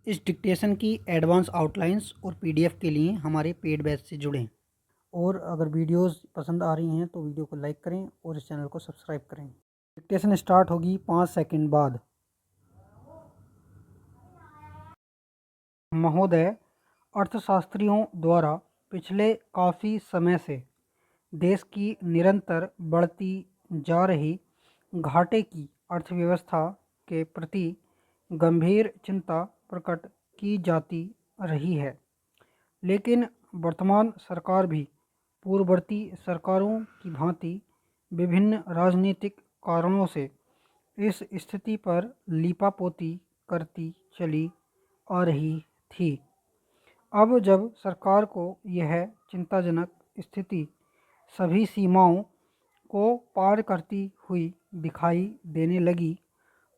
इस डिक्टेशन की advance outlines और पीडीएफ के लिए हमारे पेड बैच से जुड़ें। और अगर वीडियोस पसंद आ रही हैं तो वीडियो को लाइक करें और इस चैनल को सब्सक्राइब करें। डिक्टेशन स्टार्ट होगी 5 सेकंड बाद। महोदय, अर्थशास्त्रियों द्वारा पिछले काफ़ी समय से देश की निरंतर बढ़ती जा रही घाटे की अर्थव्यवस्था के प्रति गंभीर चिंता प्रकट की जाती रही है, लेकिन वर्तमान सरकार भी पूर्ववर्ती सरकारों की भांति विभिन्न राजनीतिक कारणों से इस स्थिति पर लीपापोती करती चली आ रही थी। अब जब सरकार को यह चिंताजनक स्थिति सभी सीमाओं को पार करती हुई दिखाई देने लगी,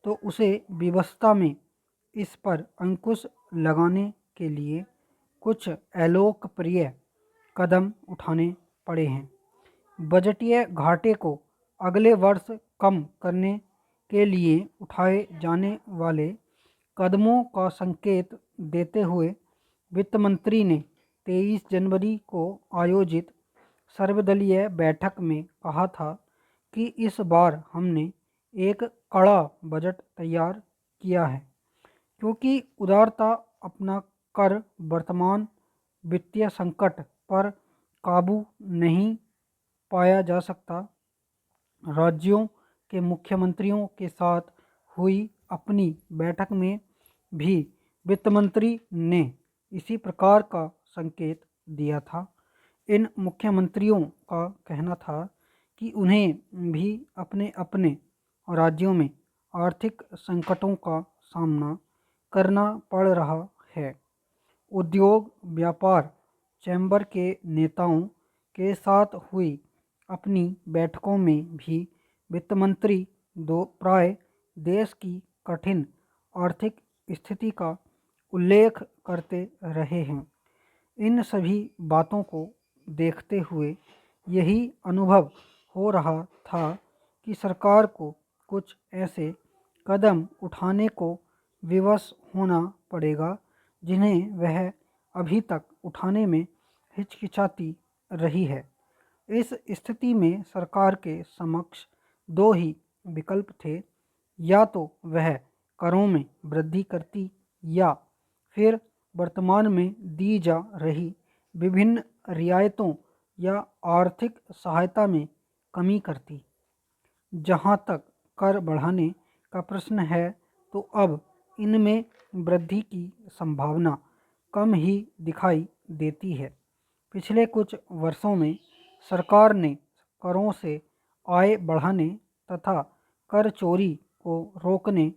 तो उसे विवस्था में इस पर अंकुश लगाने के लिए कुछ अलोकप्रिय कदम उठाने पड़े हैं। बजटीय घाटे को अगले वर्ष कम करने के लिए उठाए जाने वाले कदमों का संकेत देते हुए वित्त मंत्री ने 23 जनवरी को आयोजित सर्वदलीय बैठक में कहा था कि इस बार हमने एक कड़ा बजट तैयार किया है, क्योंकि उदारता अपना कर वर्तमान वित्तीय संकट पर काबू नहीं पाया जा सकता। राज्यों के मुख्यमंत्रियों के साथ हुई अपनी बैठक में भी वित्त मंत्री ने इसी प्रकार का संकेत दिया था। इन मुख्यमंत्रियों का कहना था कि उन्हें भी अपने अपने राज्यों में आर्थिक संकटों का सामना करना पड़ रहा है। उद्योग व्यापार चैम्बर के नेताओं के साथ हुई अपनी बैठकों में भी वित्त मंत्री प्राय देश की कठिन आर्थिक स्थिति का उल्लेख करते रहे हैं। इन सभी बातों को देखते हुए यही अनुभव हो रहा था कि सरकार को कुछ ऐसे कदम उठाने को विवश होना पड़ेगा जिन्हें वह अभी तक उठाने में हिचकिचाती रही है। इस स्थिति में सरकार के समक्ष दो ही विकल्प थे, या तो वह करों में वृद्धि करती या फिर वर्तमान में दी जा रही विभिन्न रियायतों या आर्थिक सहायता में कमी करती। जहाँ तक कर बढ़ाने का प्रश्न है, तो अब इनमें वृद्धि की संभावना कम ही दिखाई देती है। पिछले कुछ वर्षों में सरकार ने करों से आय बढ़ाने तथा कर चोरी को रोकने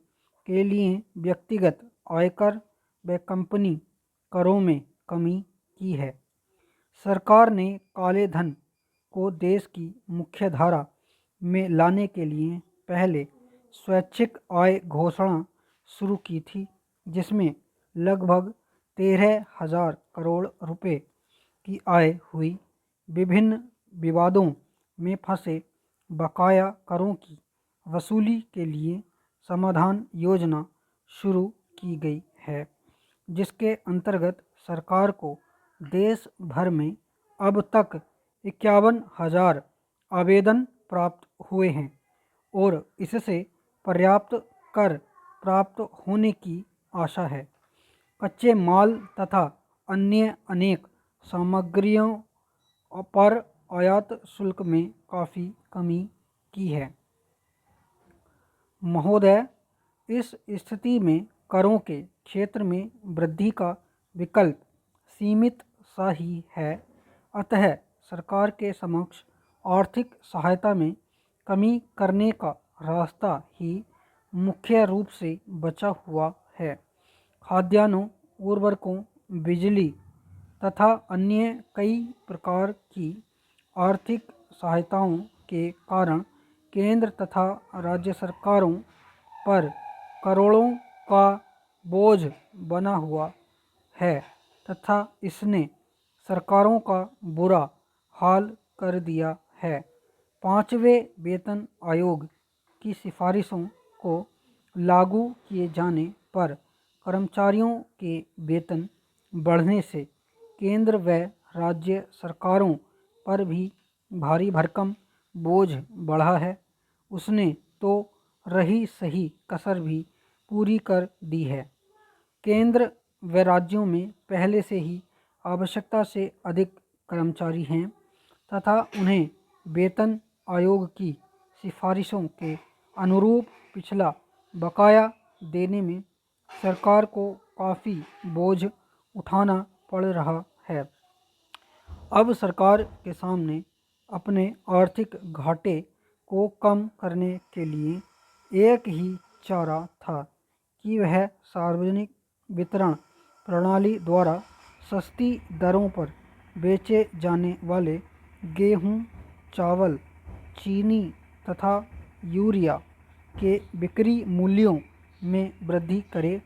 के लिए व्यक्तिगत आयकर व कंपनी करों में कमी की है। सरकार ने काले धन को देश की मुख्य धारा में लाने के लिए पहले स्वैच्छिक आय घोषणा शुरू की थी, जिसमें लगभग 13,000 करोड़ रुपए की आय हुई। विभिन्न विवादों में फंसे बकाया करों की वसूली के लिए समाधान योजना शुरू की गई है, जिसके अंतर्गत सरकार को देश भर में अब तक 51,000 आवेदन प्राप्त हुए हैं और इससे पर्याप्त कर प्राप्त होने की आशा है। कच्चे माल तथा अन्य अनेक सामग्रियों पर आयात शुल्क में काफ़ी कमी की है। महोदय, इस स्थिति में करों के क्षेत्र में वृद्धि का विकल्प सीमित सा ही है। अतः सरकार के समक्ष आर्थिक सहायता में कमी करने का रास्ता ही मुख्य रूप से बचा हुआ है। खाद्यान्नों, उर्वरकों, बिजली तथा अन्य कई प्रकार की आर्थिक सहायताओं के कारण केंद्र तथा राज्य सरकारों पर करोड़ों का बोझ बना हुआ है तथा इसने सरकारों का बुरा हाल कर दिया है। 5वें वेतन आयोग की सिफारिशों को लागू किए जाने पर कर्मचारियों के वेतन बढ़ने से केंद्र व राज्य सरकारों पर भी भारी भरकम बोझ बढ़ा है। उसने तो रही सही कसर भी पूरी कर दी है। केंद्र व राज्यों में पहले से ही आवश्यकता से अधिक कर्मचारी हैं तथा उन्हें वेतन आयोग की सिफारिशों के अनुरूप पिछला बकाया देने में सरकार को काफ़ी बोझ उठाना पड़ रहा है। अब सरकार के सामने अपने आर्थिक घाटे को कम करने के लिए एक ही चारा था कि वह सार्वजनिक वितरण प्रणाली द्वारा सस्ती दरों पर बेचे जाने वाले गेहूं, चावल, चीनी तथा यूरिया के बिक्री मूल्यों में वृद्धि करे।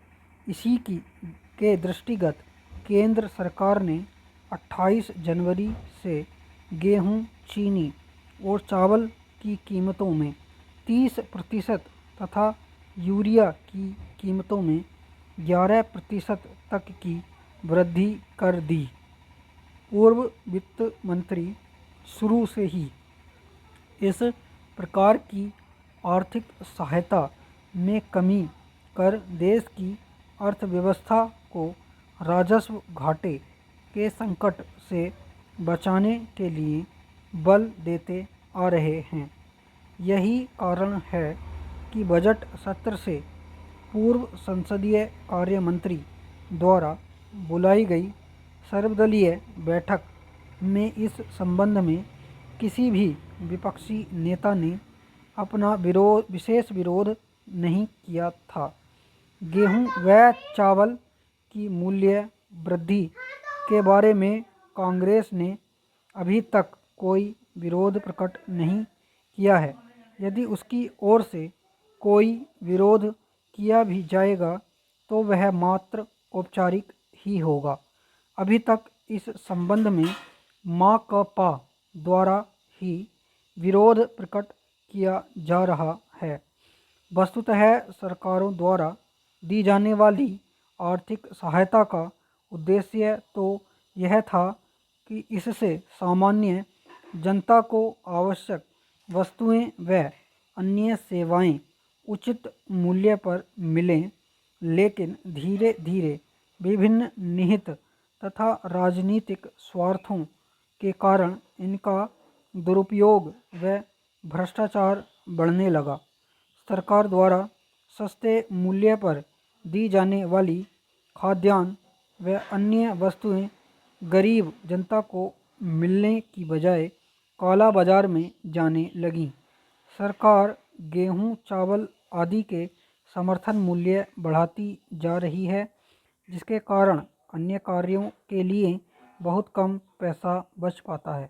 इसी के दृष्टिगत केंद्र सरकार ने 28 जनवरी से गेहूं, चीनी और चावल की कीमतों में 30% तथा यूरिया की कीमतों में 11% तक की वृद्धि कर दी। पूर्व वित्त मंत्री शुरू से ही इस प्रकार की आर्थिक सहायता में कमी कर देश की अर्थव्यवस्था को राजस्व घाटे के संकट से बचाने के लिए बल देते आ रहे हैं। यही कारण है कि बजट सत्र से पूर्व संसदीय कार्य मंत्री द्वारा बुलाई गई सर्वदलीय बैठक में इस संबंध में किसी भी विपक्षी नेता ने अपना विशेष विरोध नहीं किया था। गेहूं व चावल की मूल्य वृद्धि के बारे में कांग्रेस ने अभी तक कोई विरोध प्रकट नहीं किया है। यदि उसकी ओर से कोई विरोध किया भी जाएगा तो वह मात्र औपचारिक ही होगा। अभी तक इस संबंध में माकपा द्वारा ही विरोध प्रकट किया जा रहा है। वस्तुतः सरकारों द्वारा दी जाने वाली आर्थिक सहायता का उद्देश्य तो यह था कि इससे सामान्य जनता को आवश्यक वस्तुएं व अन्य सेवाएं उचित मूल्य पर मिलें, लेकिन धीरे धीरे विभिन्न निहित तथा राजनीतिक स्वार्थों के कारण इनका दुरुपयोग व भ्रष्टाचार बढ़ने लगा। सरकार द्वारा सस्ते मूल्य पर दी जाने वाली खाद्यान्न व अन्य वस्तुएं गरीब जनता को मिलने की बजाय काला बाजार में जाने लगीं। सरकार गेहूं, चावल आदि के समर्थन मूल्य बढ़ाती जा रही है, जिसके कारण अन्य कार्यों के लिए बहुत कम पैसा बच पाता है।